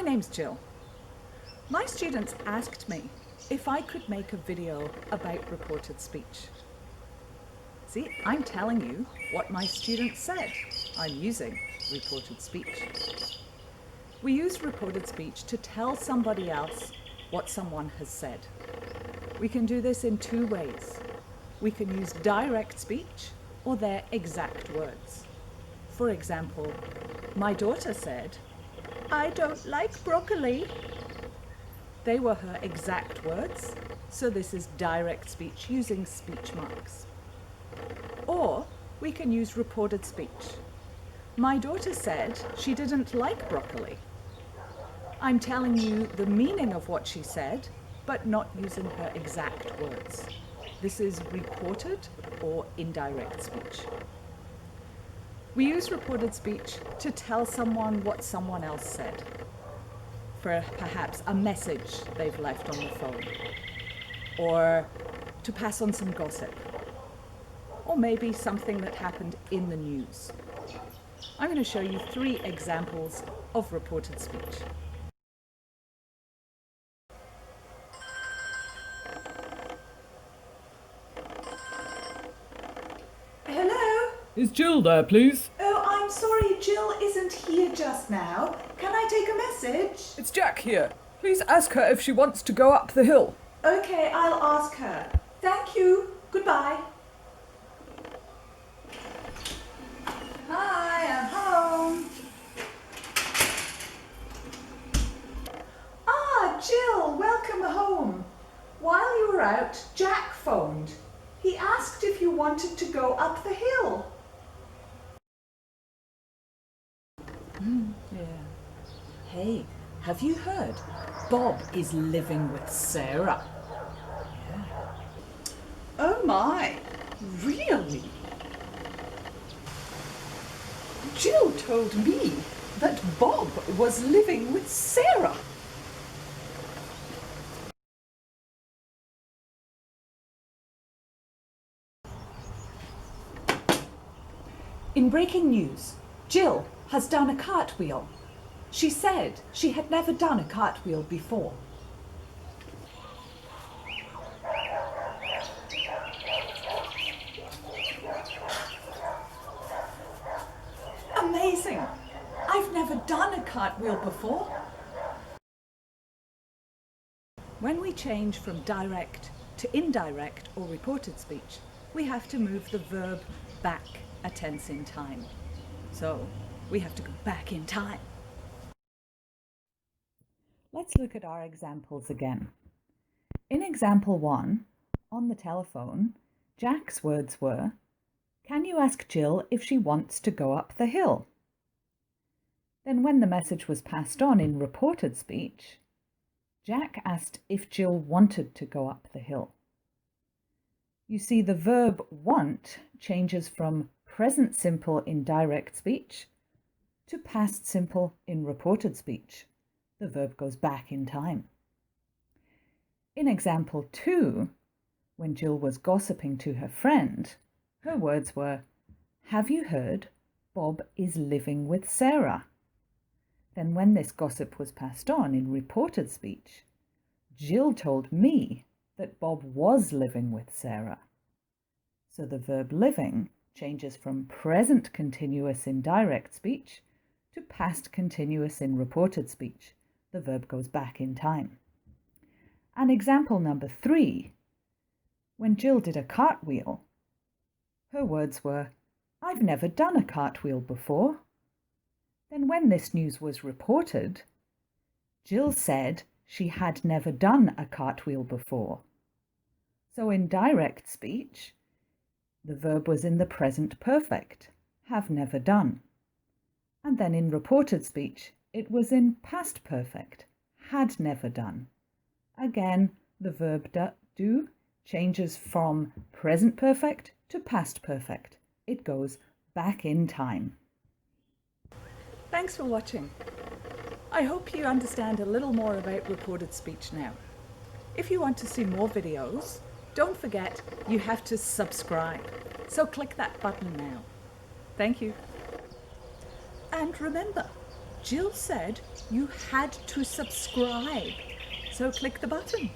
name's Jill. My students asked me if I could make a video about reported speech. See, I'm telling you what my students said. I'm using reported speech. We use reported speech to tell somebody else what someone has said. We can do this in two ways. We can use direct speech or their exact words. For example, my daughter said, "I don't like broccoli." They were her exact words, so this is direct speech using speech marks. Or we can use reported speech. My daughter said she didn't like broccoli. I'm telling you the meaning of what she said, but not using her exact words. This is reported or indirect speech. We use reported speech to tell someone what someone else said, for perhaps a message they've left on the phone, or to pass on some gossip, or maybe something that happened in the news. I'm going to show you 3 examples of reported speech. Hello? Is Jill there, please? Oh, I'm sorry, Jill isn't here just now. Can I take a message? It's Jack here. Please ask her if she wants to go up the hill. Okay, I'll ask her. Thank you. Goodbye. Hi, I'm home. Ah, Jill, welcome home. While you were out, Jack phoned. He asked if you wanted to go up the hill. Hey, have you heard? Bob is living with Sarah. Oh my, really? Jill told me that Bob was living with Sarah. In breaking news, Jill has done a cartwheel. She said she had never done a cartwheel before. Amazing! I've never done a cartwheel before. When we change from direct to indirect or reported speech, we have to move the verb back a tense in time. So we have to go back in time. Let's look at our examples again. In example 1, on the telephone, Jack's words were, "Can you ask Jill if she wants to go up the hill?" Then when the message was passed on in reported speech, Jack asked if Jill wanted to go up the hill. You see, the verb want changes from present simple in direct speech to past simple in reported speech. The verb goes back in time. In example 2, when Jill was gossiping to her friend, her words were, "Have you heard? Bob is living with Sarah." Then when this gossip was passed on in reported speech, Jill told me that Bob was living with Sarah. So the verb living changes from present continuous in direct speech to past continuous in reported speech. The verb goes back in time. And example number 3, when Jill did a cartwheel, her words were, "I've never done a cartwheel before." Then when this news was reported, Jill said she had never done a cartwheel before. So in direct speech, the verb was in the present perfect, have never done. And then in reported speech, it was in past perfect, had never done. Again, the verb do changes from present perfect to past perfect. It goes back in time. Thanks for watching. I hope you understand a little more about reported speech now. If you want to see more videos, don't forget you have to subscribe. So click that button now. Thank you. And remember, Jill said you had to subscribe. So click the button.